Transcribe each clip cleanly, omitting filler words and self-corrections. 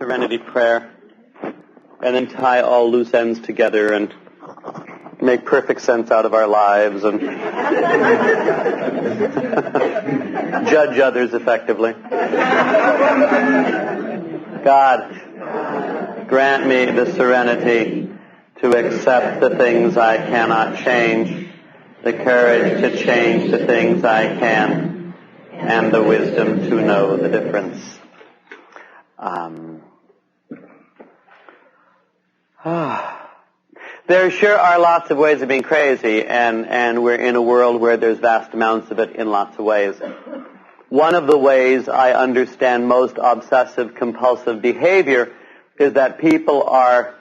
serenity prayer, and then tie all loose ends together and make perfect sense out of our lives and judge others effectively. God, grant me the serenity to accept the things I cannot change, the courage to change the things I can, and the wisdom to know the difference. There sure are lots of ways of being crazy, and we're in a world where there's vast amounts of it in lots of ways. One of the ways I understand most obsessive compulsive behavior is that people are,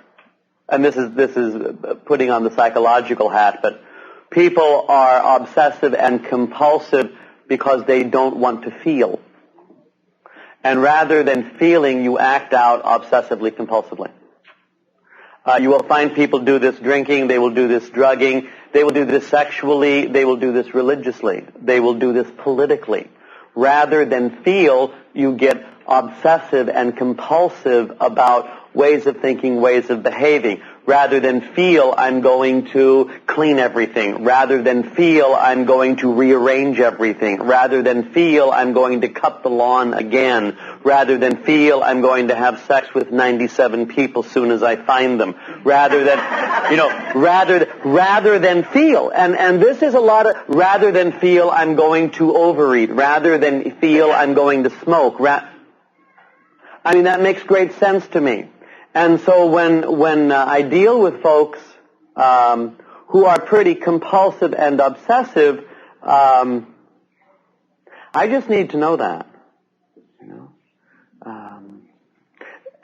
and this is putting on the psychological hat, but people are obsessive and compulsive because they don't want to feel. And rather than feeling, you act out obsessively compulsively. You will find people do this drinking, they will do this drugging, they will do this sexually, they will do this religiously, they will do this politically. Rather than feel, you get obsessive and compulsive about ways of thinking, ways of behaving. Rather than feel, I'm going to clean everything. Rather than feel, I'm going to rearrange everything. Rather than feel, I'm going to cut the lawn again. Rather than feel, I'm going to have sex with 97 people soon as I find them. Rather than, rather than feel. And this is a lot of, rather than feel, I'm going to overeat. Rather than feel, I'm going to smoke. That makes great sense to me. And so when I deal with folks who are pretty compulsive and obsessive, I just need to know that.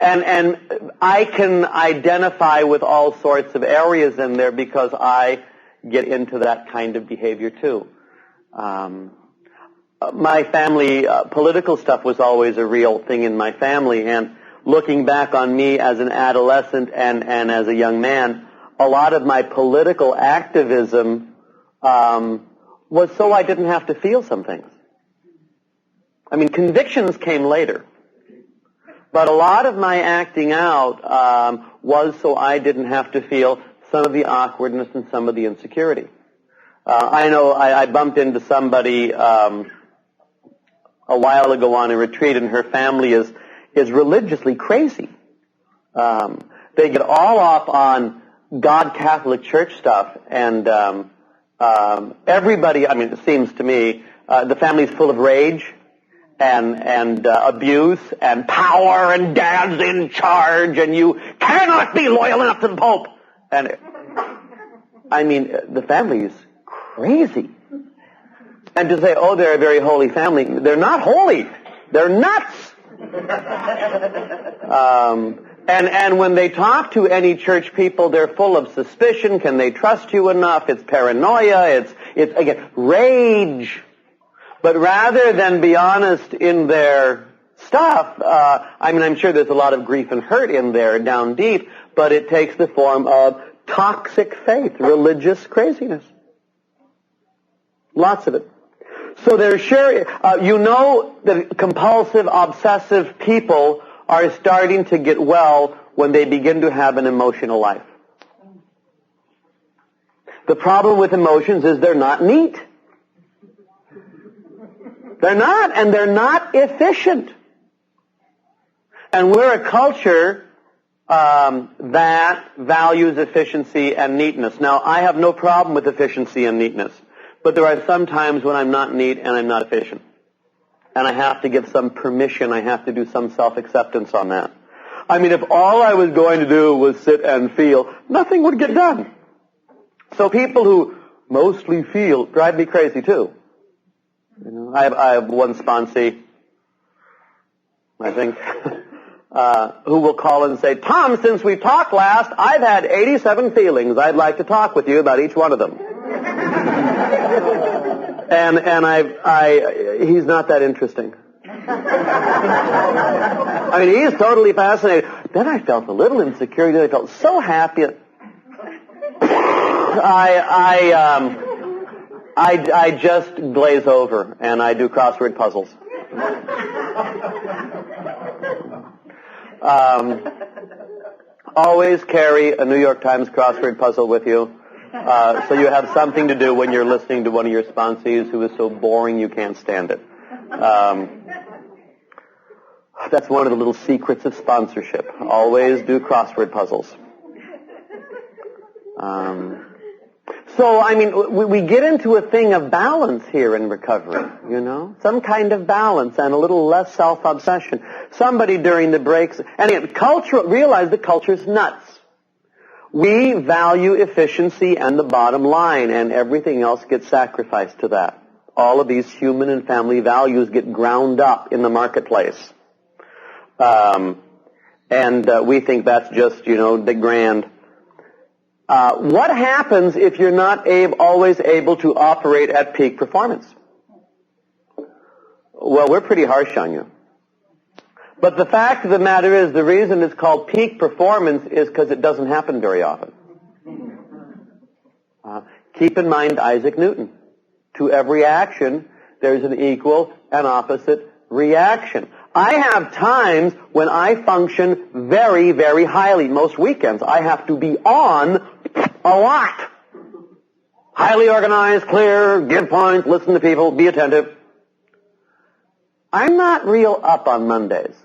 And I can identify with all sorts of areas in there because I get into that kind of behavior too. My family, political stuff was always a real thing in my family, and looking back on me as an adolescent and as a young man, a lot of my political activism was so I didn't have to feel some things. Convictions came later. But a lot of my acting out was so I didn't have to feel some of the awkwardness and some of the insecurity. I know I bumped into somebody a while ago on a retreat, and her family is religiously crazy. They get all off on God Catholic Church stuff, and everybody, it seems to me, the family's full of rage and abuse and power, and Dad's in charge, and you cannot be loyal enough to the Pope. And the family's crazy. And to say, oh, they're a very holy family, they're not holy. They're nuts. And when they talk to any church people, they're full of suspicion. Can they trust you enough? It's paranoia. It's again, rage. But rather than be honest in their stuff, I'm sure there's a lot of grief and hurt in there down deep, but it takes the form of toxic faith, religious craziness. Lots of it. So there's sure, the compulsive, obsessive people are starting to get well when they begin to have an emotional life. The problem with emotions is they're not neat. They're not, and they're not efficient. And we're a culture that values efficiency and neatness. Now, I have no problem with efficiency and neatness. But there are some times when I'm not neat and I'm not efficient. And I have to give some permission. I have to do some self-acceptance on that. If all I was going to do was sit and feel, nothing would get done. So people who mostly feel drive me crazy too. I have one sponsee, I think, who will call and say, Tom, since we talked last, I've had 87 feelings. I'd like to talk with you about each one of them. And he's not that interesting. He's totally fascinated. Then I felt a little insecure. Then I felt so happy. I just glaze over and I do crossword puzzles. Always carry a New York Times crossword puzzle with you, so you have something to do when you're listening to one of your sponsees who is so boring you can't stand it. That's one of the little secrets of sponsorship. Always do crossword puzzles. So, I mean, we get into a thing of balance here in recovery, you know? Some kind of balance and a little less self-obsession. Somebody during the breaks, and again, realize the culture's nuts. We value efficiency and the bottom line, and everything else gets sacrificed to that. All of these human and family values get ground up in the marketplace. We think that's just, you know, the grand. What happens if you're not always able to operate at peak performance? Well, we're pretty harsh on you. But the fact of the matter is, the reason it's called peak performance is because it doesn't happen very often. Keep in mind Isaac Newton. To every action, there's an equal and opposite reaction. I have times when I function very, very highly. Most weekends, I have to be on a lot. Highly organized, clear, give points, listen to people, be attentive. I'm not real up on Mondays.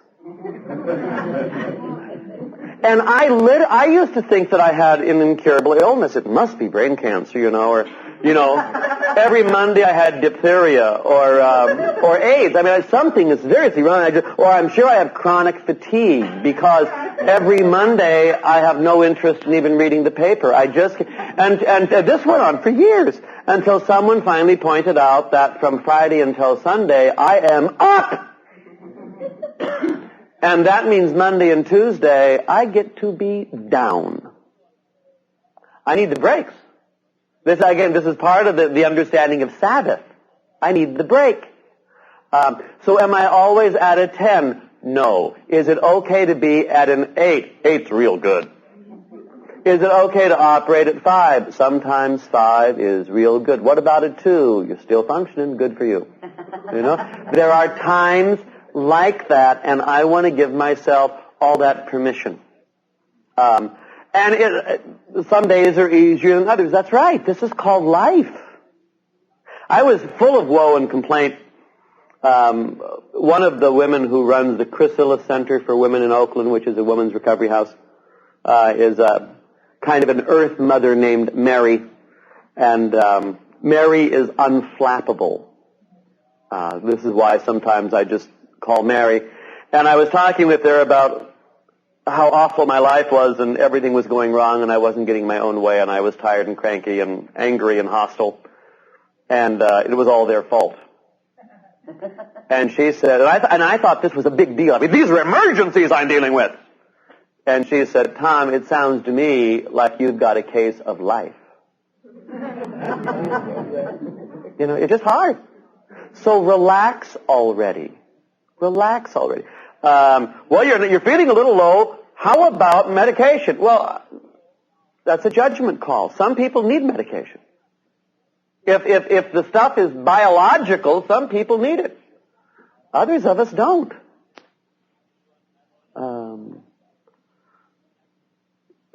And I used to think that I had an incurable illness. It must be brain cancer, you know, or, you know, every Monday I had diphtheria or AIDS. I mean, something is seriously wrong. Or I'm sure I have chronic fatigue because every Monday I have no interest in even reading the paper. And this went on for years until someone finally pointed out that from Friday until Sunday I am up. And that means Monday and Tuesday, I get to be down. I need the breaks. This is part of the understanding of Sabbath. I need the break. So am I always at a 10? No. Is it okay to be at an 8? 8's real good. Is it okay to operate at 5? Sometimes 5 is real good. What about a 2? You're still functioning. Good for you. You know? There are times like that, and I want to give myself all that permission. Some days are easier than others. That's right. This is called life. I was full of woe and complaint. One of the women who runs the Chrysalis Center for Women in Oakland, which is a women's recovery house, is kind of an earth mother named Mary. And Mary is unflappable. This is why sometimes I just call Mary. And I was talking with her about how awful my life was and everything was going wrong and I wasn't getting my own way and I was tired and cranky and angry and hostile. And it was all their fault. And she said, and I thought this was a big deal. I mean, these are emergencies I'm dealing with. And she said, Tom, it sounds to me like you've got a case of life. You know, it's just hard. So relax already. Relax already. Well, you're feeling a little low. How about medication? Well, that's a judgment call. Some people need medication. If the stuff is biological, some people need it. Others of us don't.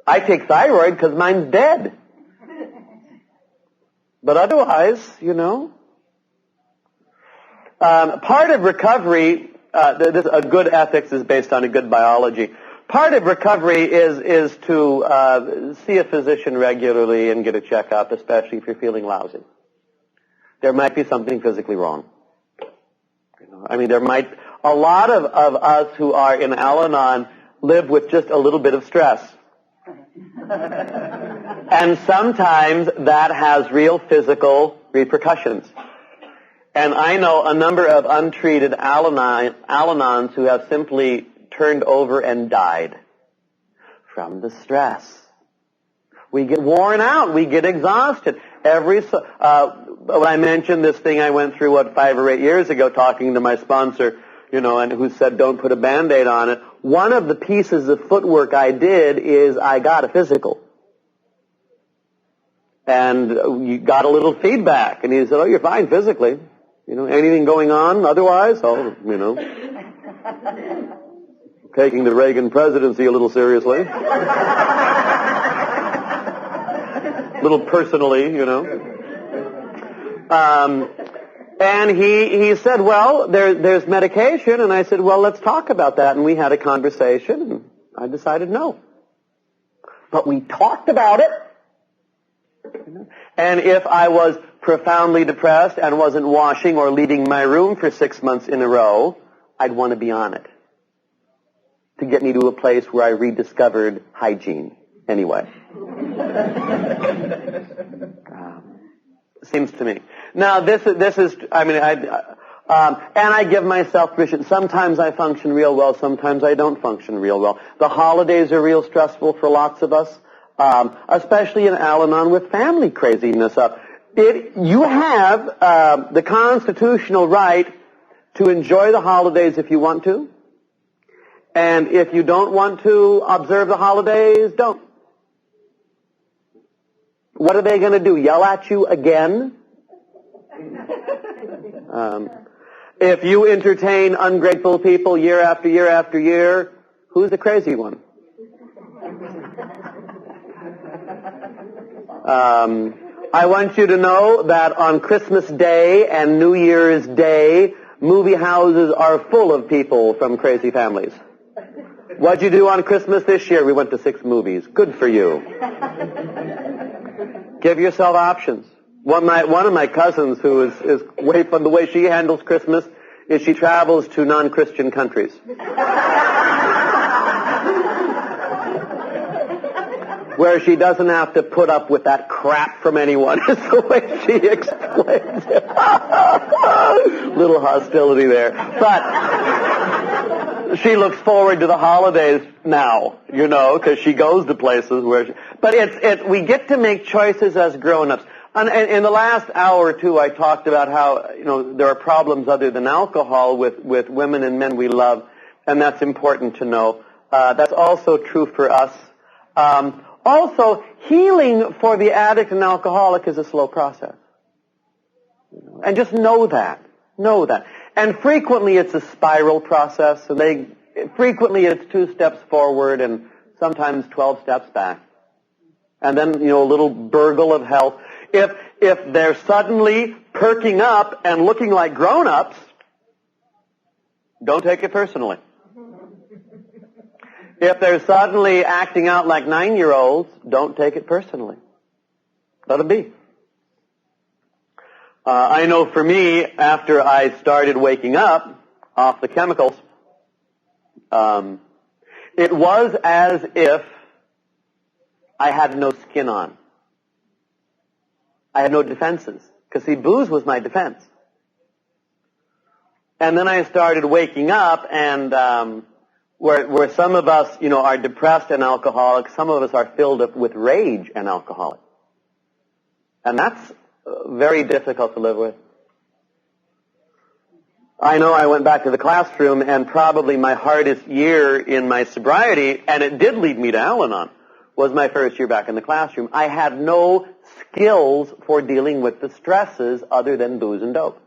I take thyroid because mine's dead. But otherwise, you know. Part of recovery, a good ethics is based on a good biology. Part of recovery is to see a physician regularly and get a checkup, especially if you're feeling lousy. There might be something physically wrong. I mean, a lot of us who are in Al-Anon live with just a little bit of stress. And sometimes that has real physical repercussions. And I know a number of untreated Al-Anons who have simply turned over and died from the stress. We get worn out. We get exhausted. When I mentioned this thing I went through, 5 or 8 years ago, talking to my sponsor, you know, and who said don't put a Band-Aid on it. One of the pieces of footwork I did is I got a physical. And you got a little feedback. And he said, oh, you're fine physically. You know, anything going on otherwise? Oh, you know. taking the Reagan presidency a little seriously. A little personally, you know. And he said, well, there's medication. And I said, well, let's talk about that. And we had a conversation, and I decided no. But we talked about it. And if I was profoundly depressed and wasn't washing or leaving my room for 6 months in a row, I'd want to be on it to get me to a place where I rediscovered hygiene. Anyway. Seems to me. Now, this is, I mean, and I give myself permission. Sometimes I function real well, sometimes I don't function real well. The holidays are real stressful for lots of us, especially in Al-Anon with family craziness up. You have the constitutional right to enjoy the holidays if you want to, and if you don't want to observe the holidays, don't. What are they going to do? Yell at you again? If you entertain ungrateful people year after year after year, who's the crazy one? I want you to know that on Christmas Day and New Year's Day, movie houses are full of people from crazy families. What'd you do on Christmas this year? We went to 6 movies. Good for you. Give yourself options. One of my cousins, who is way fun, the way she handles Christmas is she travels to non-Christian countries. Where she doesn't have to put up with that crap from anyone, is the way she explains it. Little hostility there. But she looks forward to the holidays now, you know, because she goes to places where but we get to make choices as grown-ups. And in the last hour or two, I talked about how, you know, there are problems other than alcohol with women and men we love, and that's important to know. That's also true for us. Also, healing for the addict and alcoholic is a slow process. You know, and just know that. Know that. And frequently it's a spiral process, and frequently it's 2 steps forward and sometimes 12 steps back. And then, you know, a little burgle of health. If they're suddenly perking up and looking like grown-ups, don't take it personally. If they're suddenly acting out like 9-year-olds, don't take it personally. Let them be. I know for me, after I started waking up off the chemicals, it was as if I had no skin on. I had no defenses. Because, see, booze was my defense. And then I started waking up, and where some of us, you know, are depressed and alcoholic, some of us are filled up with rage and alcoholic. And that's very difficult to live with. I know I went back to the classroom, and probably my hardest year in my sobriety, and it did lead me to Al-Anon, was my first year back in the classroom. I had no skills for dealing with the stresses other than booze and dope.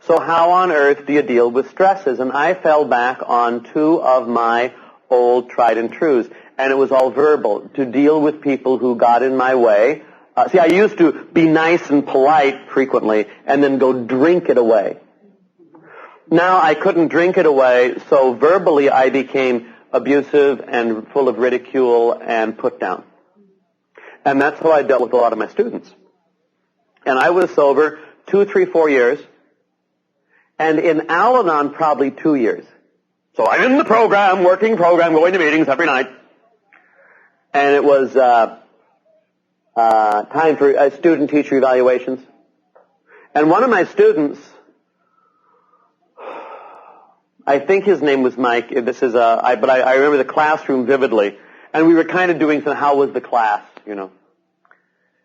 So how on earth do you deal with stresses? And I fell back on 2 of my old tried and trues, and it was all verbal, to deal with people who got in my way. See, I used to be nice and polite frequently and then go drink it away. Now I couldn't drink it away, so verbally I became abusive and full of ridicule and put down. And that's how I dealt with a lot of my students. And I was sober 2, 3, 4 years, and in Al-Anon probably 2 years. So I'm in the program, working program, going to meetings every night. And it was time for student-teacher evaluations. And one of my students, I think his name was Mike. But I remember the classroom vividly. And we were kind of doing some, how was the class, you know.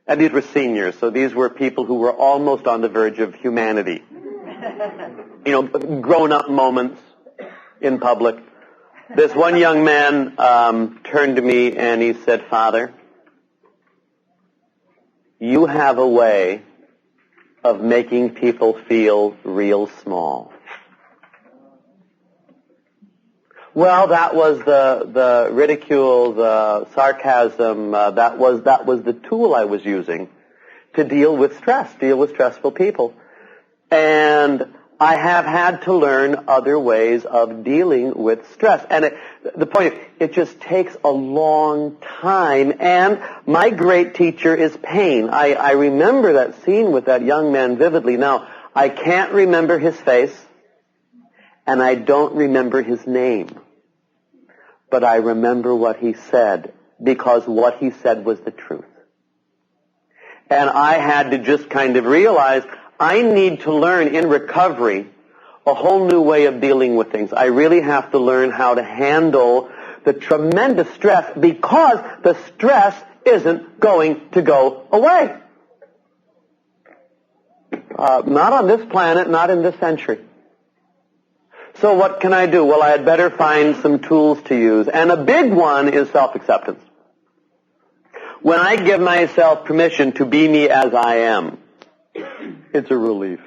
And these were seniors, so these were people who were almost on the verge of humanity. You know, grown-up moments in public. This one young man turned to me and he said, "Father, you have a way of making people feel real small." Well, that was the ridicule, the sarcasm, that was the tool I was using to deal with stress, deal with stressful people. And I have had to learn other ways of dealing with stress. And the point is, it just takes a long time. And my great teacher is pain. I remember that scene with that young man vividly. Now, I can't remember his face, and I don't remember his name. But I remember what he said, because what he said was the truth. And I had to just kind of realize I need to learn in recovery a whole new way of dealing with things. I really have to learn how to handle the tremendous stress, because the stress isn't going to go away. Not on this planet, not in this century. So what can I do? Well, I had better find some tools to use. And a big one is self-acceptance. When I give myself permission to be me as I am, it's a relief.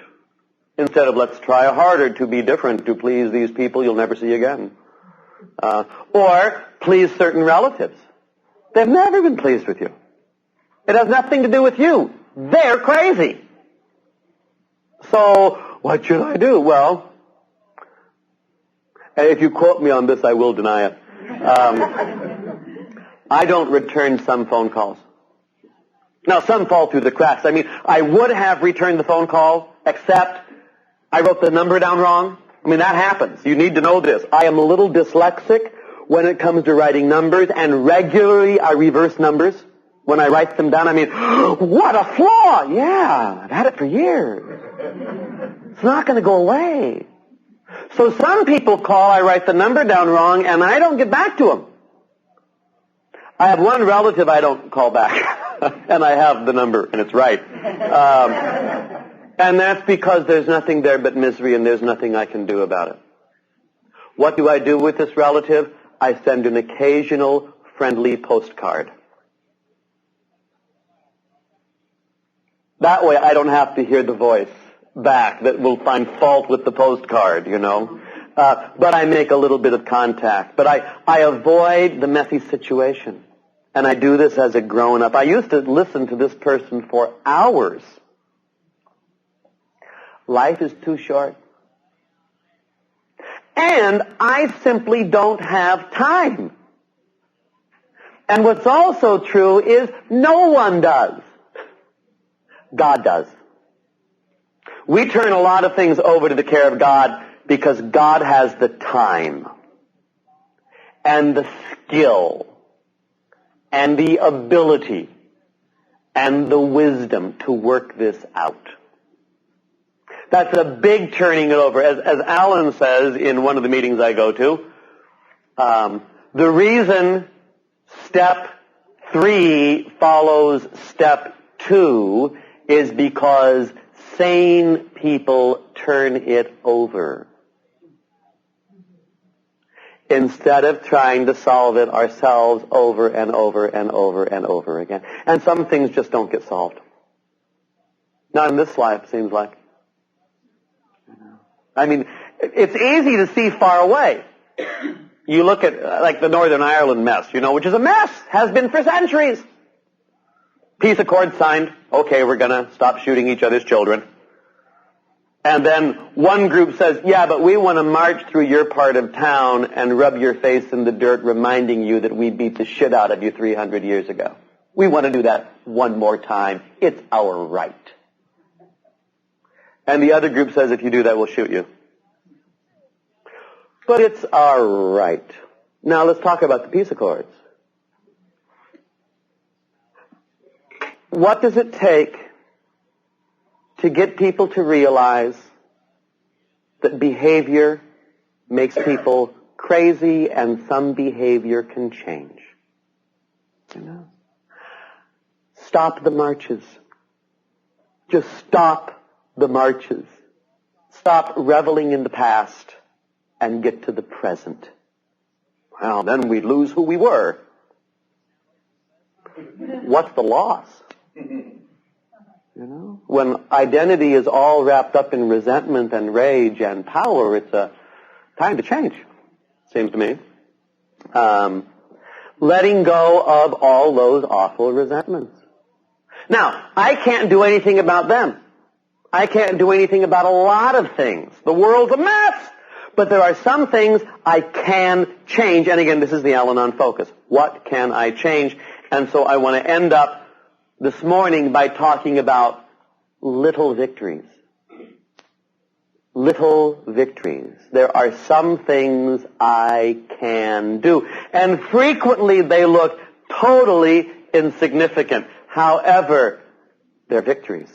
Instead of let's try harder to be different, to please these people you'll never see again. Or please certain relatives. They've never been pleased with you. It has nothing to do with you. They're crazy. So what should I do? Well, and if you quote me on this, I will deny it. I don't return some phone calls. Now, some fall through the cracks. I mean, I would have returned the phone call, except I wrote the number down wrong. I mean, that happens. You need to know this. I am a little dyslexic when it comes to writing numbers, and regularly I reverse numbers when I write them down. I mean, what a flaw! Yeah, I've had it for years. It's not going to go away. So some people call, I write the number down wrong, and I don't get back to them. I have one relative I don't call back, and I have the number, and it's right. And that's because there's nothing there but misery, and there's nothing I can do about it. What do I do with this relative? I send an occasional friendly postcard. That way I don't have to hear the voice back that will find fault with the postcard, you know. But I make a little bit of contact. But I avoid the messy situation. And I do this as a grown-up. I used to listen to this person for hours. Life is too short. And I simply don't have time. And what's also true is no one does. God does. We turn a lot of things over to the care of God because God has the time and the skill and the ability and the wisdom to work this out. That's a big turning it over. As Alan says in one of the meetings I go to, the reason step 3 follows step 2 is because sane people turn it over instead of trying to solve it ourselves over and over and over and over again. And some things just don't get solved. Not in this life, seems like. I mean, it's easy to see far away. You look at, like, the Northern Ireland mess, you know, which is a mess, has been for centuries. Peace accord signed. Okay, we're going to stop shooting each other's children. And then one group says, yeah, but we want to march through your part of town and rub your face in the dirt, reminding you that we beat the shit out of you 300 years ago. We want to do that one more time. It's our right. And the other group says, if you do that, we'll shoot you. But it's our right. Now let's talk about the peace accords. What does it take to get people to realize that behavior makes people crazy and some behavior can change? You know? Stop the marches. Just stop the marches. Stop reveling in the past and get to the present. Well, then we'd lose who we were. What's the loss? You know, when identity is all wrapped up in resentment and rage and power, it's a time to change. seems to me. Letting go of all those awful resentments. Now, I can't do anything about them. I can't do anything about a lot of things. The world's a mess. But there are some things I can change. And again, this is the Al-Anon focus. What can I change? And so I want to end up this morning by talking about little victories. Little victories. There are some things I can do. And frequently they look totally insignificant. However, they're victories.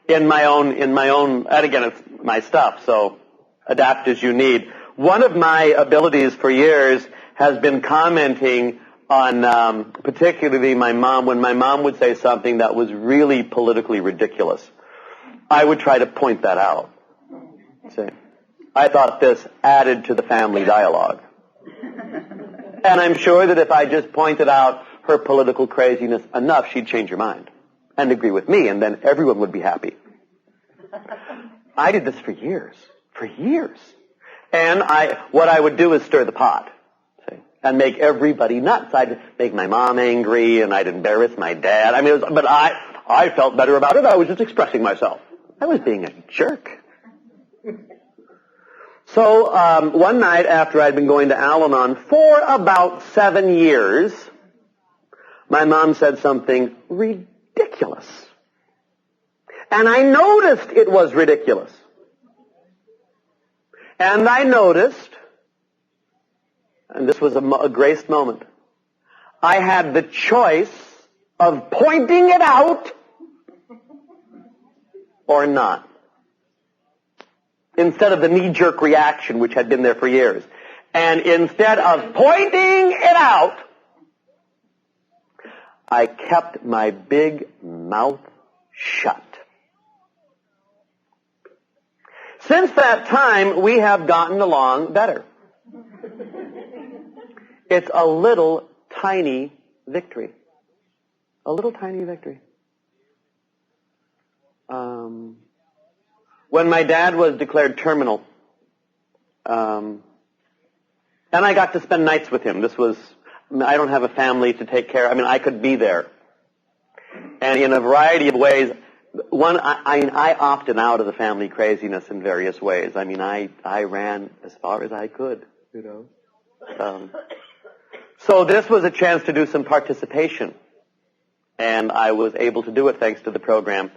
In my own, and again, it's my stuff, so adapt as you need. One of my abilities for years has been commenting on, particularly my mom. When my mom would say something that was really politically ridiculous, I would try to point that out. See, I thought this added to the family dialogue. And I'm sure that if I just pointed out her political craziness enough, she'd change her mind and agree with me, and then everyone would be happy. I did this for years. And what I would do is stir the pot, see, and make everybody nuts. I'd make my mom angry, and I'd embarrass my dad. I mean, but I felt better about it. I was just expressing myself. I was being a jerk. So one night after I'd been going to Al-Anon for about 7 years, my mom said something ridiculous. And I noticed it was ridiculous. And I noticed, and this was a graced moment, I had the choice of pointing it out or not, instead of the knee-jerk reaction which had been there for years. And instead of pointing it out, I kept my big mouth shut. Since that time, we have gotten along better. It's a little tiny victory. A little tiny victory. When my dad was declared terminal, and I got to spend nights with him. I don't have a family to take care of. I mean, I could be there. And in a variety of ways, I opted out of the family craziness in various ways. I mean, I ran as far as I could, you know. So this was a chance to do some participation. And I was able to do it thanks to the program.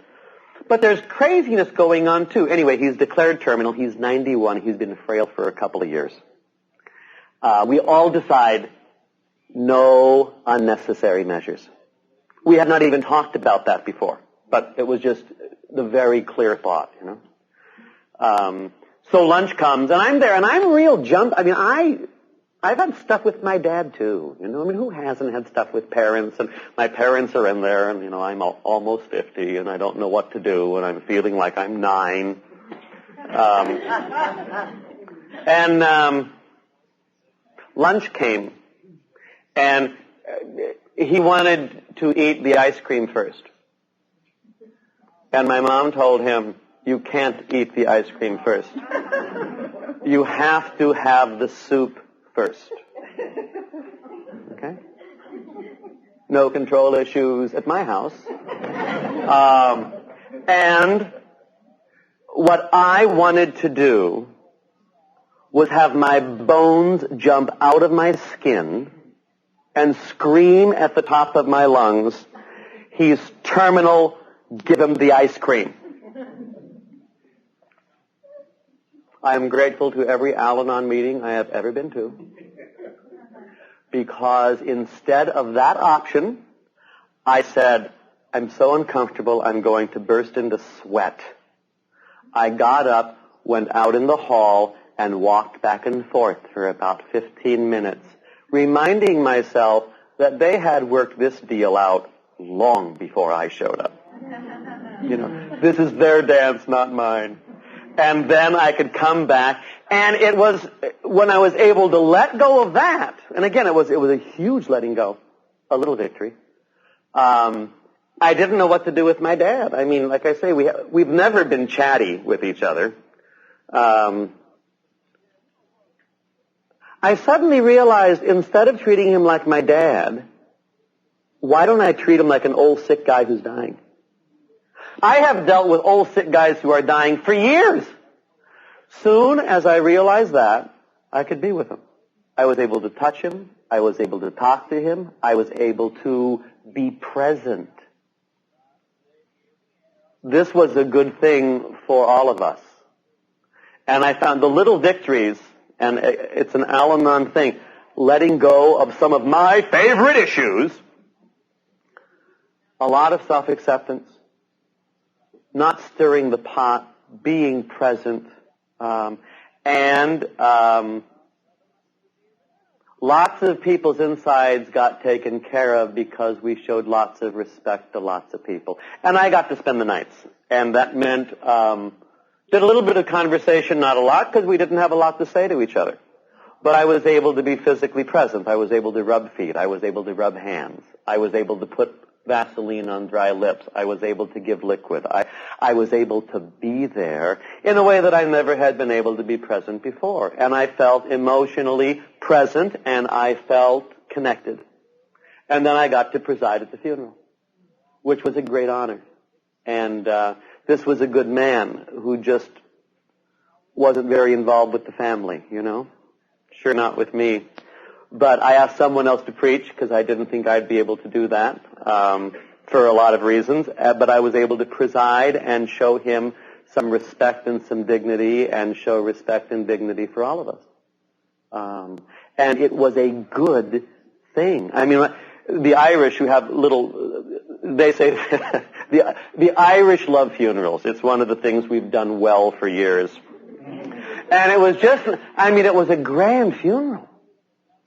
But there's craziness going on too. Anyway, he's declared terminal. He's 91. He's been frail for a couple of years. We all decide no unnecessary measures. We had not even talked about that before, but it was just the very clear thought, you know. So lunch comes, and I'm there, and I'm real I mean, I've had stuff with my dad too, you know. I mean, who hasn't had stuff with parents? And my parents are in there, and you know, I'm almost 50, and I don't know what to do, and I'm feeling like I'm 9. Lunch came, and he wanted to eat the ice cream first. And my mom told him, you can't eat the ice cream first. You have to have the soup first. Okay? No control issues at my house. And what I wanted to do was have my bones jump out of my skin and scream at the top of my lungs, he's terminal, give him the ice cream. I am grateful to every Al-Anon meeting I have ever been to, because instead of that option, I said, I'm so uncomfortable, I'm going to burst into sweat. I got up, went out in the hall, and walked back and forth for about 15 minutes, reminding myself that they had worked this deal out long before I showed up. You know, this is their dance, not mine. And then I could come back, and it was when I was able to let go of that, and again, it was a huge letting go, a little victory. I didn't know what to do with my dad. I mean, like I say, we've never been chatty with each other. I suddenly realized instead of treating him like my dad, why don't I treat him like an old sick guy who's dying? I have dealt with old sick guys who are dying for years. Soon as I realized that, I could be with him. I was able to touch him. I was able to talk to him. I was able to be present. This was a good thing for all of us. And I found the little victories, and it's an Al-Anon thing, letting go of some of my favorite issues, a lot of self-acceptance, not stirring the pot, being present, and lots of people's insides got taken care of because we showed lots of respect to lots of people. And I got to spend the nights. And that meant, did a little bit of conversation, not a lot, because we didn't have a lot to say to each other. But I was able to be physically present. I was able to rub feet. I was able to rub hands. I was able to put Vaseline on dry lips. I was able to give liquid. I was able to be there in a way that I never had been able to be present before. And I felt emotionally present, and I felt connected. And then I got to preside at the funeral, which was a great honor. And this was a good man who just wasn't very involved with the family, you know. Sure not with me. But I asked someone else to preach because I didn't think I'd be able to do that for a lot of reasons. But I was able to preside and show him some respect and some dignity and show respect and dignity for all of us. And it was a good thing. I mean, the Irish who have little, they say, the Irish love funerals. It's one of the things we've done well for years. And it was just, I mean, it was a grand funeral.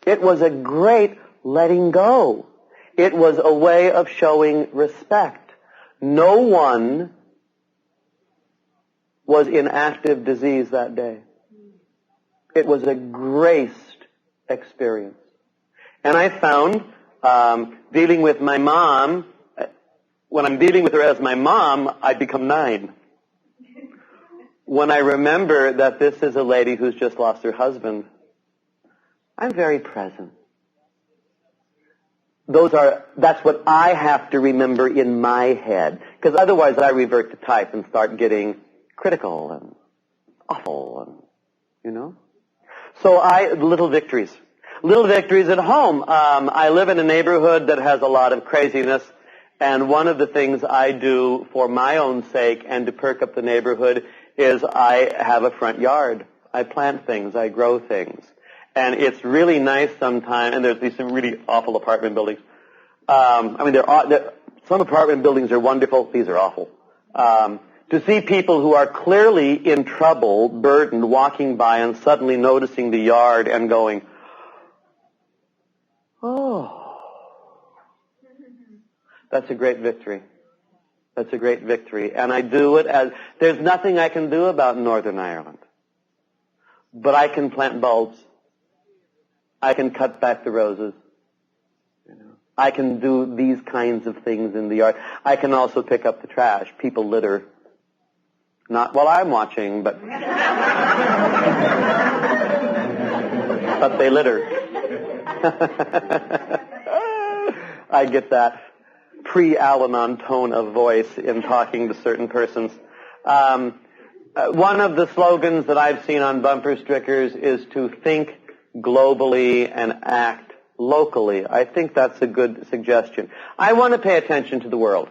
It was a great letting go. It was a way of showing respect. No one was in active disease that day. It was a graced experience. And I found, dealing with my mom, when I'm dealing with her as my mom, I become 9. When I remember that this is a lady who's just lost her husband, I'm very present. That's what I have to remember in my head. Because otherwise I revert to type and start getting critical and awful and, you know. So little victories. Little victories at home. I live in a neighborhood that has a lot of craziness. And one of the things I do for my own sake and to perk up the neighborhood is I have a front yard. I plant things. I grow things. And it's really nice sometimes, and there's these really awful apartment buildings. I mean, some apartment buildings are wonderful. These are awful. To see people who are clearly in trouble, burdened, walking by and suddenly noticing the yard and going, oh, that's a great victory. That's a great victory. And I do it as, there's nothing I can do about Northern Ireland. But I can plant bulbs. I can cut back the roses. You know, I can do these kinds of things in the yard. I can also pick up the trash. People litter. Not while I'm watching, but but they litter. I get that pre-Al-Anon tone of voice in talking to certain persons. One of the slogans that I've seen on bumper stickers is to think globally and act locally. I think that's a good suggestion. I want to pay attention to the world.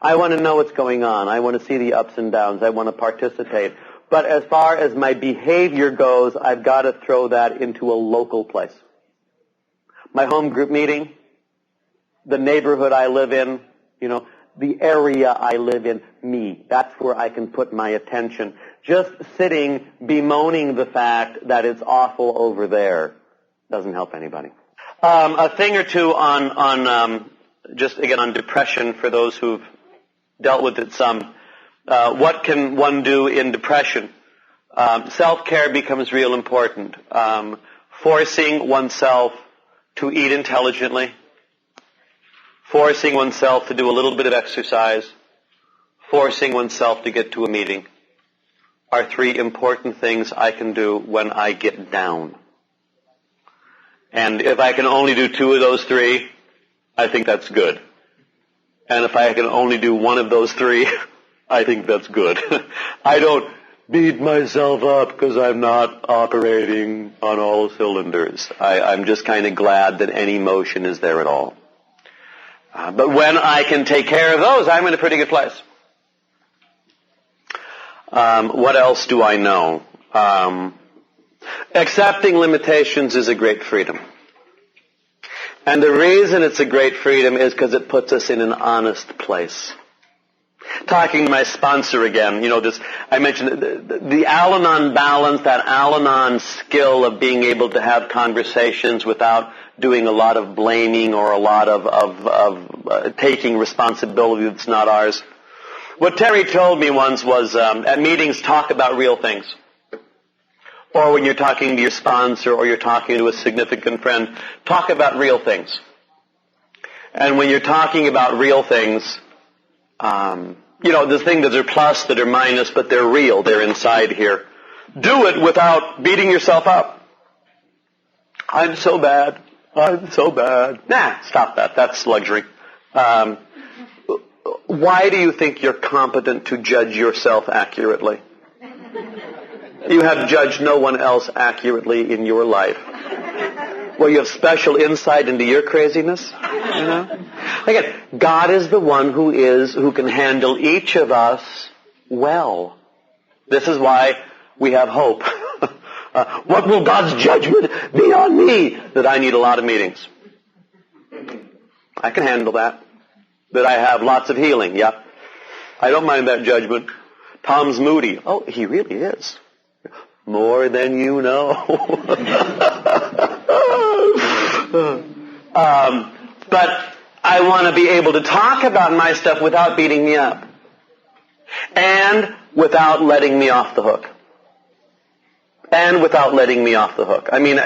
I want to know what's going on. I want to see the ups and downs. I want to participate. But as far as my behavior goes, I've got to throw that into a local place. My home group meeting, the neighborhood I live in, you know, the area I live in, me. That's where I can put my attention. Just sitting bemoaning the fact that it's awful over there doesn't help anybody. A thing or two on just again on depression for those who've dealt with it some. What can one do in depression? Self-care becomes real important. Forcing oneself to eat intelligently. Forcing oneself to do a little bit of exercise. Forcing oneself to get to a meeting. are 3 important things I can do when I get down. And if I can only do 2 of those 3, I think that's good. And if I can only do 1 of those 3, I think that's good. I don't beat myself up because I'm not operating on all cylinders. I'm just kind of glad that any motion is there at all. But when I can take care of those, I'm in a pretty good place. What else do I know? Accepting limitations is a great freedom. And the reason it's a great freedom is because it puts us in an honest place. Talking to my sponsor again, I mentioned the Al-Anon balance, that Al-Anon skill of being able to have conversations without doing a lot of blaming or a lot of taking responsibility that's not ours. What Terry told me once was, at meetings, talk about real things. Or when you're talking to your sponsor or you're talking to a significant friend, talk about real things. And when you're talking about real things, the things that are plus, that are minus, but they're real, they're inside here. Do it without beating yourself up. I'm so bad. Nah, stop that. That's luxury. Why do you think you're competent to judge yourself accurately? You have judged no one else accurately in your life. Well, you have special insight into your craziness, Again, God is the one who can handle each of us well. This is why we have hope. What will God's judgment be on me? That I need a lot of meetings. I can handle that. That I have lots of healing, yeah. I don't mind that judgment. Tom's moody. Oh, he really is. More than you know. But I want to be able to talk about my stuff without beating me up. And without letting me off the hook. I mean,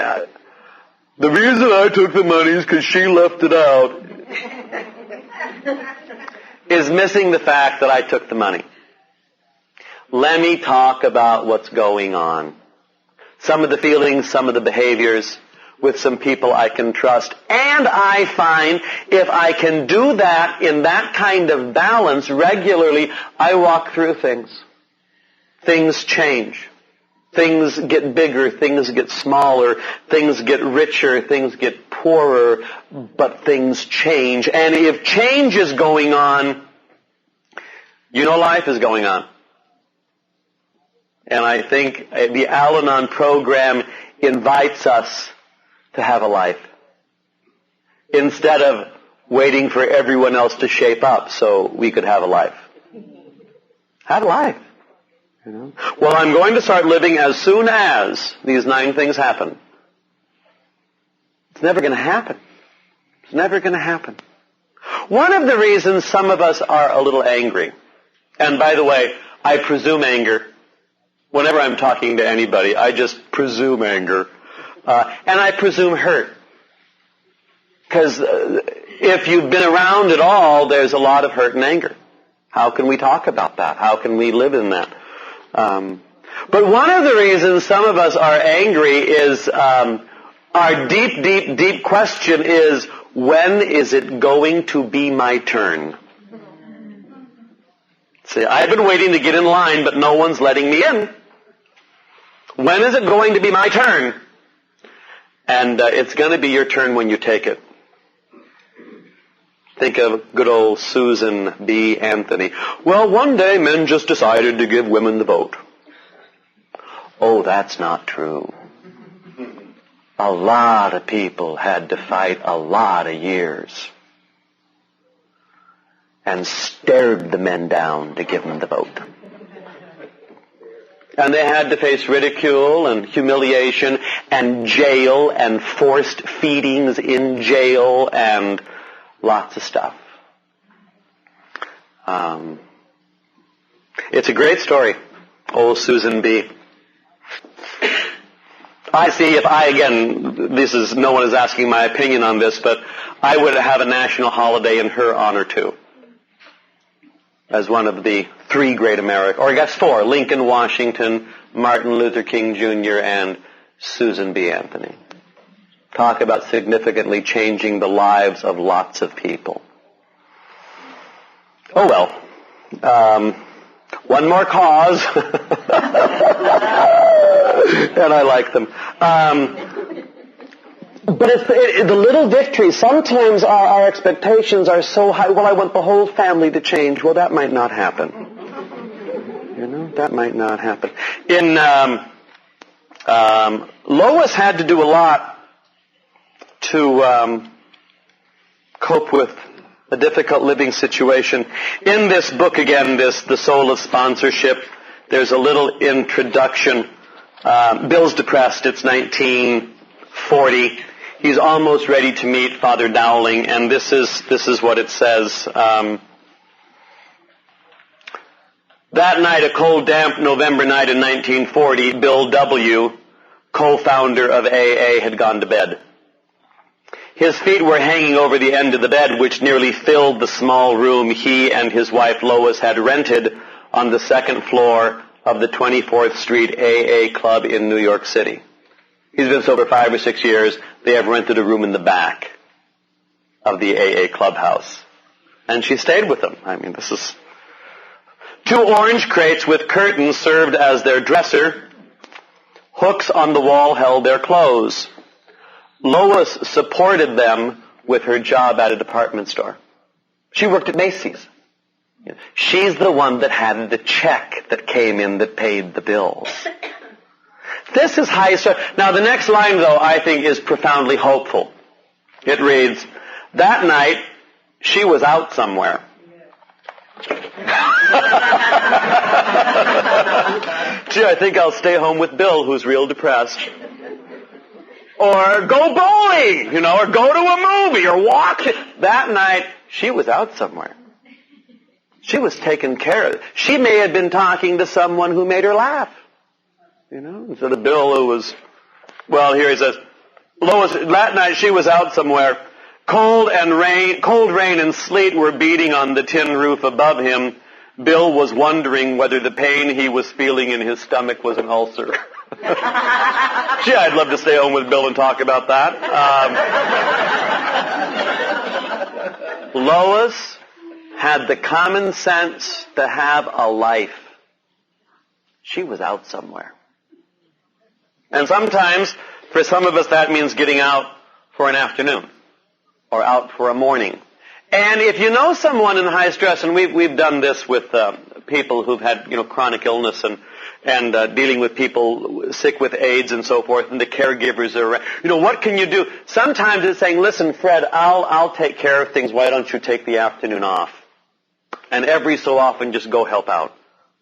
the reason I took the money is because she left it out. Is missing the fact that I took the money. Let me talk about what's going on. Some of the feelings, some of the behaviors with some people I can trust. And I find if I can do that in that kind of balance regularly, I walk through things. Things change. Things get bigger, things get smaller, things get richer, things get poorer, but things change. And if change is going on, life is going on. And I think the Al-Anon program invites us to have a life. Instead of waiting for everyone else to shape up so we could have a life. Have a life. Well, I'm going to start living as soon as these 9 things happen. It's never going to happen. It's never going to happen. One of the reasons some of us are a little angry, and by the way, I presume anger. Whenever I'm talking to anybody, I just presume anger. And I presume hurt. Because if you've been around at all, there's a lot of hurt and anger. How can we talk about that? How can we live in that? But one of the reasons some of us are angry is our deep question is, when is it going to be my turn? See, I've been waiting to get in line, but no one's letting me in. When is it going to be my turn? And it's going to be your turn when you take it. Think of good old Susan B. Anthony. Well, one day men just decided to give women the vote. Oh, that's not true. A lot of people had to fight a lot of years and stared the men down to give them the vote. And they had to face ridicule and humiliation and jail and forced feedings in jail and lots of stuff. It's a great story, old Susan B. I see no one is asking my opinion on this, but I would have a national holiday in her honor too. as one of the three great Americans, or I guess four: Lincoln, Washington, Martin Luther King Jr., and Susan B. Anthony. Talk about significantly changing the lives of lots of people. Oh well. One more cause. And I like them. But it's the little victories. Sometimes our expectations are so high. Well, I want the whole family to change. Well, that might not happen. You know, that might not happen. Lois had to do a lot to cope with a difficult living situation. In this book, again, The Soul of Sponsorship, there's a little introduction. Bill's depressed. It's 1940. He's almost ready to meet Father Dowling, and this is what it says. That night, a cold, damp November night in 1940, Bill W., co-founder of AA, had gone to bed. His feet were hanging over the end of the bed, which nearly filled the small room he and his wife Lois had rented on the second floor of the 24th Street AA Club in New York City. He's been sober 5 or 6 years. They have rented a room in the back of the AA clubhouse. And she stayed with them. I mean, this is... 2 orange crates with curtains served as their dresser. Hooks on the wall held their clothes. Lois supported them with her job at a department store. She worked at Macy's. She's the one that had the check that came in that paid the bills. This is high stress. Now, the next line, though, I think is profoundly hopeful. It reads, that night, she was out somewhere. Gee, I think I'll stay home with Bill, who's real depressed. Or go bowling, or go to a movie, or walk. That night, she was out somewhere. She was taken care of. She may have been talking to someone who made her laugh. Instead of Bill, who was, well, here he says, Lois, that night she was out somewhere. Cold rain and sleet were beating on the tin roof above him. Bill was wondering whether the pain he was feeling in his stomach was an ulcer. Gee, I'd love to stay home with Bill and talk about that. Lois had the common sense to have a life. She was out somewhere. And sometimes, for some of us, that means getting out for an afternoon or out for a morning. And if you know someone in high stress, and we've done this with people who've had chronic illness and dealing with people sick with AIDS and so forth, and the caregivers are, what can you do? Sometimes it's saying, listen, Fred, I'll take care of things. Why don't you take the afternoon off? And every so often just go help out.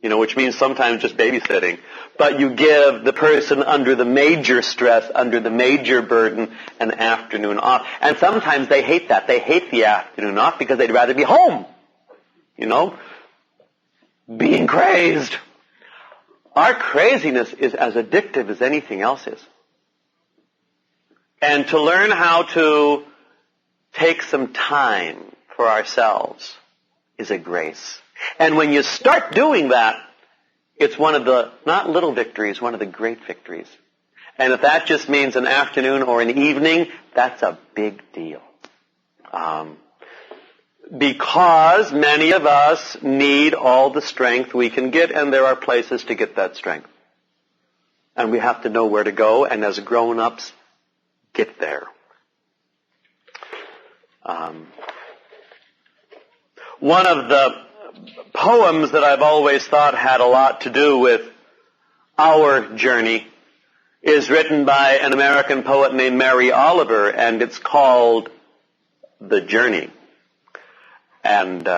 Which means sometimes just babysitting. But you give the person under the major stress, under the major burden, an afternoon off. And sometimes they hate that. They hate the afternoon off because they'd rather be home. Being crazed. Our craziness is as addictive as anything else is. And to learn how to take some time for ourselves is a grace. And when you start doing that, it's one of the, not little victories, one of the great victories. And if that just means an afternoon or an evening, that's a big deal. Because many of us need all the strength we can get, and there are places to get that strength. And we have to know where to go, and as grown-ups, get there. One of the poems that I've always thought had a lot to do with our journey is written by an American poet named Mary Oliver, and it's called The Journey. And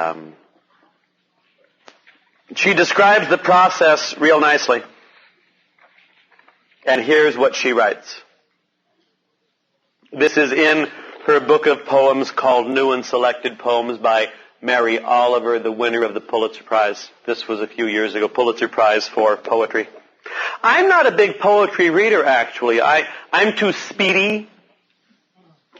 she describes the process real nicely. And here's what she writes. This is in her book of poems called New and Selected Poems by Mary Oliver, the winner of the Pulitzer Prize. This was a few years ago, Pulitzer Prize for poetry. I'm not a big poetry reader, actually. I'm too speedy.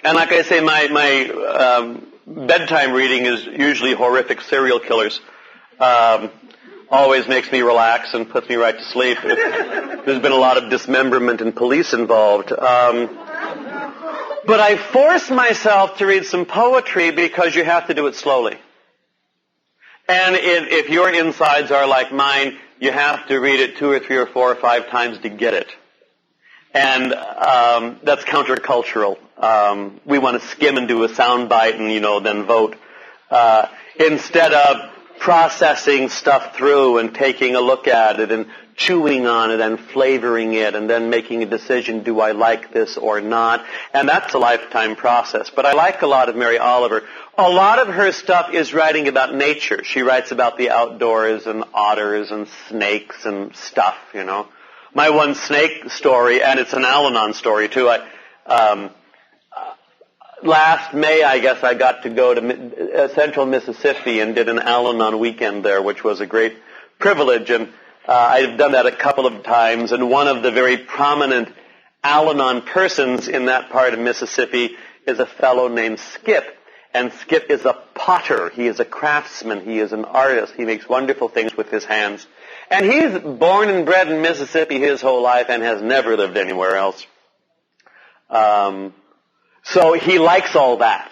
And like I say, my bedtime reading is usually horrific serial killers. Always makes me relax and puts me right to sleep. There's been a lot of dismemberment and police involved. But I force myself to read some poetry because you have to do it slowly. And if your insides are like mine, you have to read it 2 or 3 or 4 or 5 times to get it. And that's countercultural. We want to skim and do a sound bite and, then vote. Instead of processing stuff through and taking a look at it and chewing on it and flavoring it and then making a decision, do I like this or not? And that's a lifetime process. But I like a lot of Mary Oliver. A lot of her stuff is writing about nature. She writes about the outdoors and otters and snakes and stuff, My one snake story, and it's an Al-Anon story too, last May, I guess, I got to go to central Mississippi and did an Al-Anon weekend there, which was a great privilege. And I've done that a couple of times. And one of the very prominent Al-Anon persons in that part of Mississippi is a fellow named Skip. And Skip is a potter. He is a craftsman. He is an artist. He makes wonderful things with his hands. And he's born and bred in Mississippi his whole life and has never lived anywhere else. So he likes all that,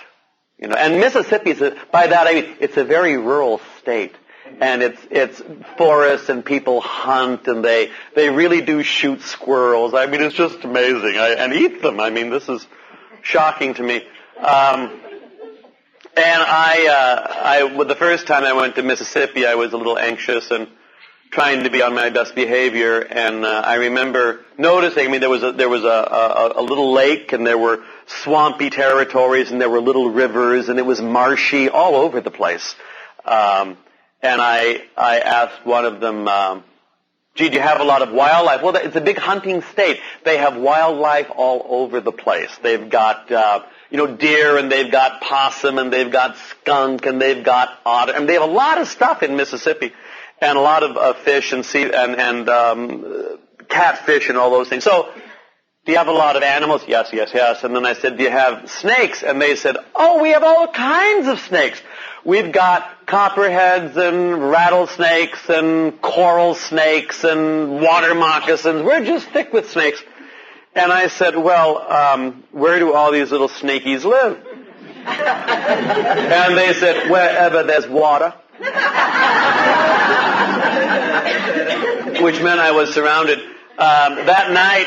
And Mississippi by that I mean it's a very rural state, and it's forests and people hunt and they really do shoot squirrels. I mean, it's just amazing, and eat them. I mean, this is shocking to me. And the first time I went to Mississippi, I was a little anxious and trying to be on my best behavior, and I remember noticing. I mean, there was a little lake, and there were swampy territories, and there were little rivers, and it was marshy all over the place. And I asked one of them, "Gee, do you have a lot of wildlife?" Well, it's a big hunting state. They have wildlife all over the place. They've got deer, and they've got possum, and they've got skunk, and they've got otter, and they have a lot of stuff in Mississippi. And a lot of fish and and catfish and all those things. So, do you have a lot of animals? Yes. And then I said, do you have snakes? And they said, oh, we have all kinds of snakes. We've got copperheads and rattlesnakes and coral snakes and water moccasins. We're just thick with snakes. And I said, well, where do all these little snakies live? And they said, wherever there's water. Which meant I was surrounded. That night,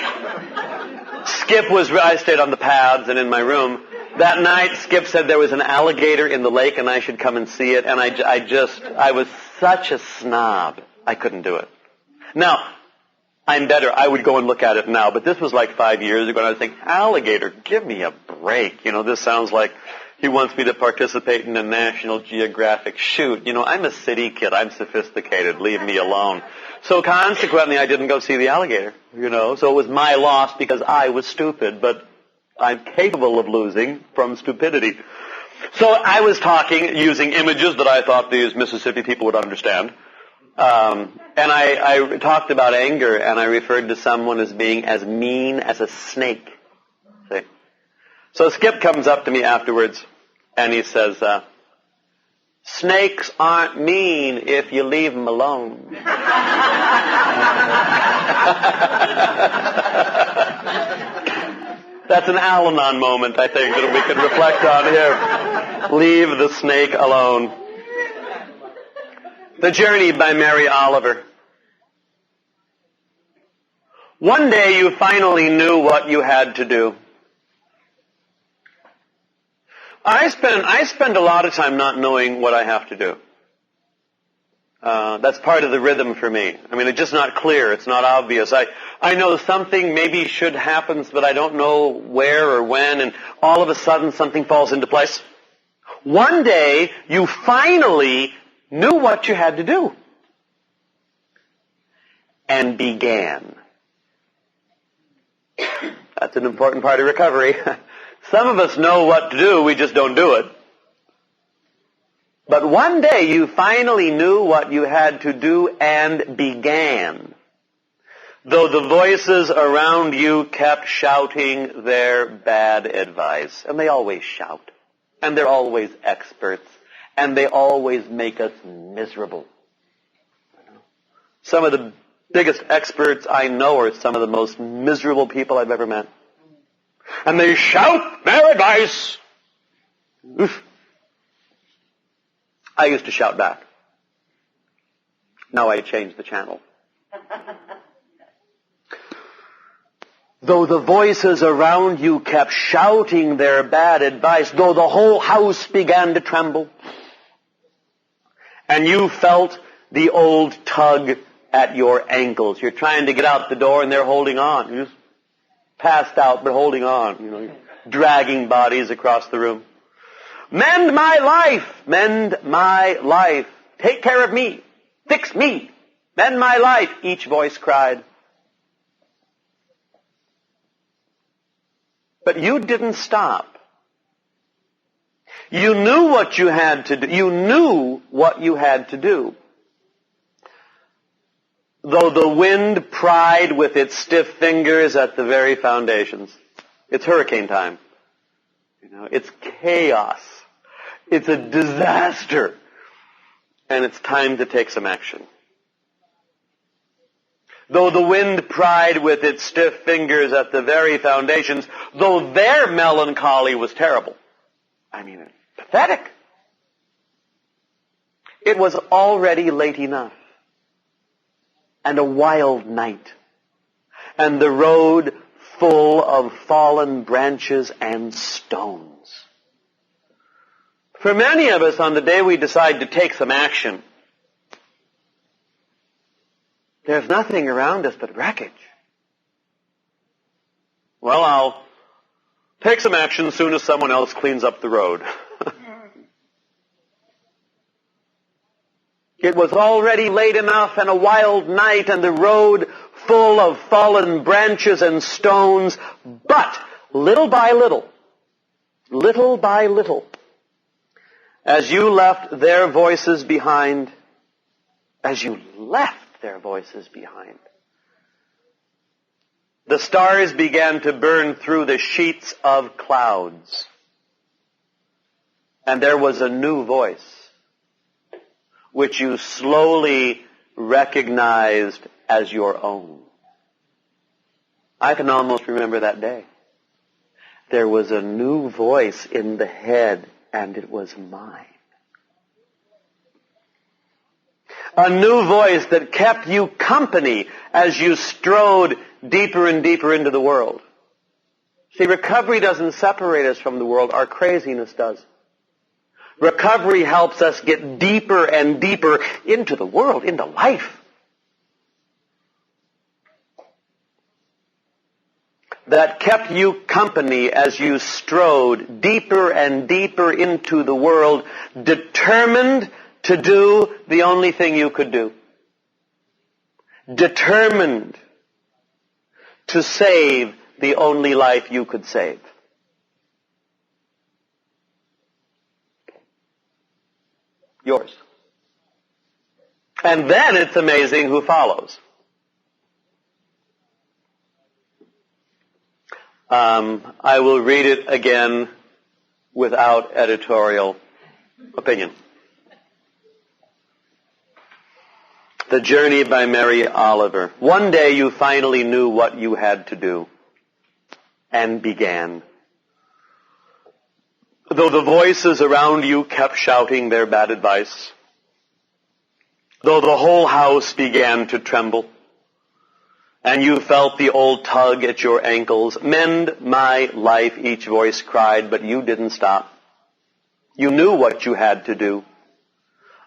I stayed on the paths and in my room. That night, Skip said there was an alligator in the lake and I should come and see it. And I was such a snob. I couldn't do it. Now, I'm better. I would go and look at it now. But this was like 5 years ago and I was thinking, alligator, give me a break. This sounds like he wants me to participate in a National Geographic shoot. I'm a city kid. I'm sophisticated. Leave me alone. So consequently, I didn't go see the alligator, So it was my loss because I was stupid, but I'm capable of losing from stupidity. So I was talking using images that I thought these Mississippi people would understand. And I talked about anger, and I referred to someone as being as mean as a snake. See? So Skip comes up to me afterwards, and he says, snakes aren't mean if you leave them alone. That's an Al-Anon moment, I think, that we can reflect on here. Leave the snake alone. The Journey by Mary Oliver. One day you finally knew what you had to do. I spend a lot of time not knowing what I have to do. That's part of the rhythm for me. I mean, it's just not clear. It's not obvious. I know something maybe should happen, but I don't know where or when, and all of a sudden something falls into place. One day, you finally knew what you had to do. And began. That's an important part of recovery. Some of us know what to do, we just don't do it. But one day you finally knew what you had to do and began. Though the voices around you kept shouting their bad advice. And they always shout. And they're always experts. And they always make us miserable. Some of the biggest experts I know are some of the most miserable people I've ever met. And they shout their advice. Oof. I used to shout back. Now I changed the channel. Though the voices around you kept shouting their bad advice, though the whole house began to tremble, and you felt the old tug at your ankles. You're trying to get out the door and they're holding on. You're just passed out but holding on, dragging bodies across the room. Mend my life! Mend my life! Take care of me! Fix me! Mend my life! Each voice cried. But you didn't stop. You knew what you had to do. You knew what you had to do. Though the wind pried with its stiff fingers at the very foundations. It's hurricane time. It's chaos. It's a disaster. And it's time to take some action. Though the wind pried with its stiff fingers at the very foundations, though their melancholy was terrible. Pathetic. It was already late enough. And a wild night. And the road full of fallen branches and stones. For many of us, on the day we decide to take some action, there's nothing around us but wreckage. Well, I'll take some action as soon as someone else cleans up the road. It was already late enough and a wild night and the road full of fallen branches and stones, but little by little, as you left their voices behind, the stars began to burn through the sheets of clouds. And there was a new voice, which you slowly recognized as your own. I can almost remember that day. There was a new voice in the head, and it was mine. A new voice that kept you company as you strode deeper and deeper into the world. See, recovery doesn't separate us from the world. Our craziness does. Recovery helps us get deeper and deeper into the world, into life. That kept you company as you strode deeper and deeper into the world, determined to do the only thing you could do. Determined to save the only life you could save. Yours. And then it's amazing who follows. I will read it again without editorial opinion. The Journey by Mary Oliver. One day you finally knew what you had to do and began. Though the voices around you kept shouting their bad advice, though the whole house began to tremble, and you felt the old tug at your ankles, mend my life, each voice cried, but you didn't stop. You knew what you had to do.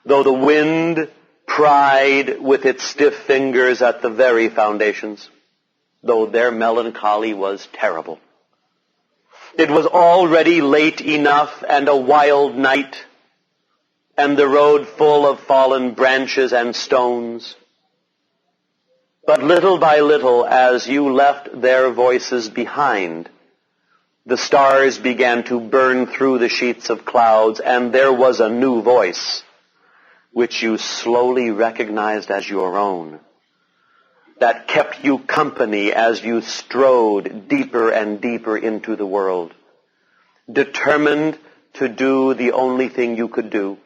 Though the wind pried with its stiff fingers at the very foundations, though their melancholy was terrible. It was already late enough and a wild night, and the road full of fallen branches and stones. But little by little, as you left their voices behind, the stars began to burn through the sheets of clouds, and there was a new voice, which you slowly recognized as your own, that kept you company as you strode deeper and deeper into the world, determined to do the only thing you could do,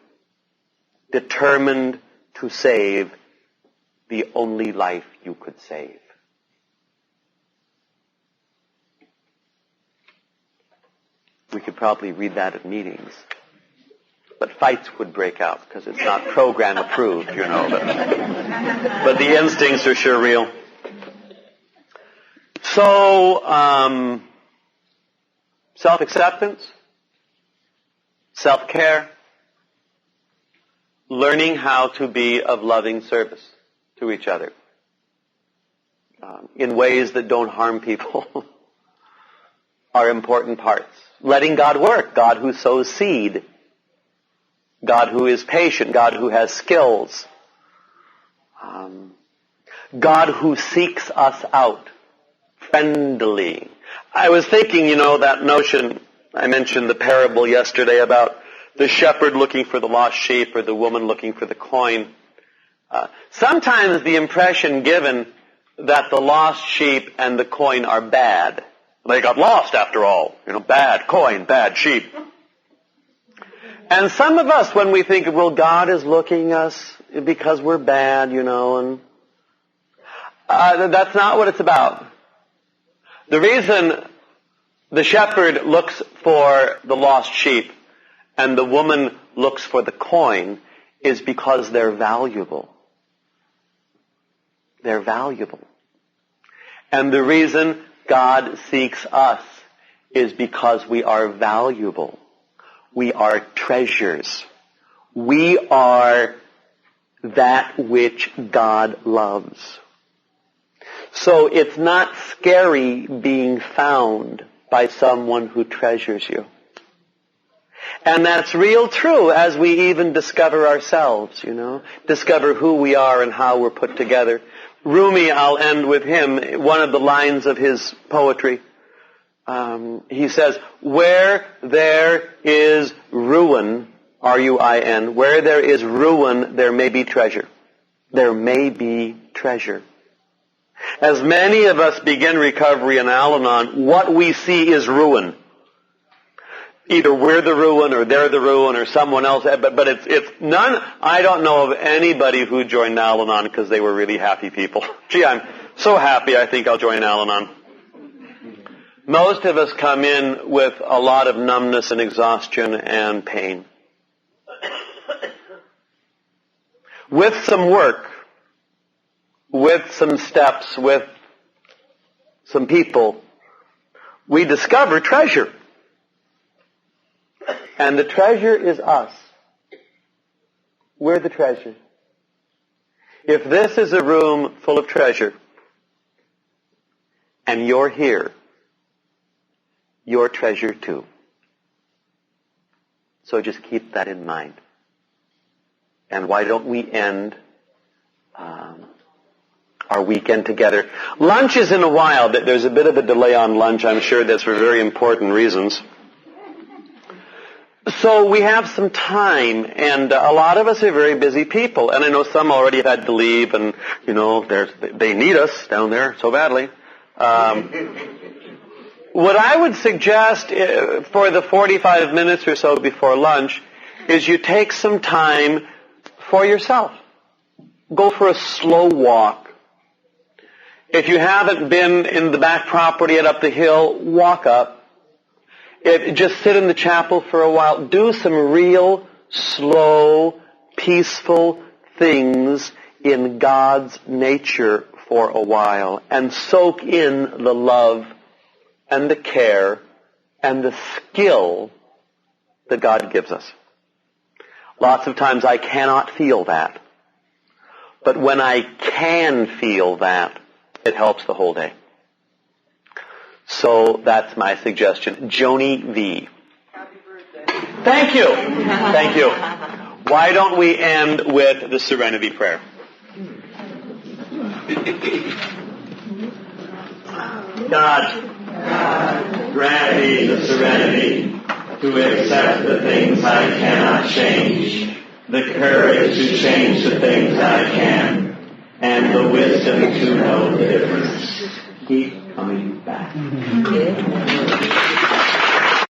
determined to save the only life you could save. We could probably read that at meetings. But fights would break out because it's not program approved, you know. But the instincts are sure real. So, self-acceptance, self-care, learning how to be of loving service to each other in ways that don't harm people are important parts. Letting God work, God who sows seed, God who is patient, God who has skills, God who seeks us out friendly. I was thinking, you know, that notion, I mentioned the parable yesterday about the shepherd looking for the lost sheep or the woman looking for the coin. Sometimes the impression given that the lost sheep and the coin are bad. They got lost after all. You know, bad coin, bad sheep. And some of us, when we think, well, God is looking us because we're bad, you know, and that's not what it's about. The reason the shepherd looks for the lost sheep and the woman looks for the coin is because they're valuable. They're valuable. And the reason God seeks us is because we are valuable. We are treasures. We are that which God loves. So it's not scary being found by someone who treasures you. And that's real true as we even discover ourselves, you know, discover who we are and how we're put together. Rumi, I'll end with him, one of the lines of his poetry. He says, where there is ruin, R-U-I-N, where there is ruin, there may be treasure. There may be treasure. As many of us begin recovery in Al-Anon, what we see is ruin. Either we're the ruin or they're the ruin or someone else, but it's none. I don't know of anybody who joined Al-Anon because they were really happy people. Gee, I'm so happy I think I'll join Al-Anon. Most of us come in with a lot of numbness and exhaustion and pain. With some work, with some steps, with some people, we discover treasure. And the treasure is us. We're the treasure. If this is a room full of treasure, and you're here, you're treasure too. So just keep that in mind. And why don't we end our weekend together? Lunch is in a while. There's a bit of a delay on lunch. I'm sure that's for very important reasons. So we have some time, and a lot of us are very busy people. And I know some already have had to leave, and, you know, they need us down there so badly. What I would suggest for the 45 minutes or so before lunch is you take some time for yourself. Go for a slow walk. If you haven't been in the back property yet up the hill, walk up. Just sit in the chapel for a while. Do some real, slow, peaceful things in God's nature for a while and soak in the love and the care and the skill that God gives us. Lots of times I cannot feel that. But when I can feel that, it helps the whole day. So that's my suggestion. Joni V. Happy birthday. Thank you. Thank you. Why don't we end with the Serenity Prayer? God, grant me the serenity to accept the things I cannot change, the courage to change the things I can, and the wisdom to know the difference. Keep coming back.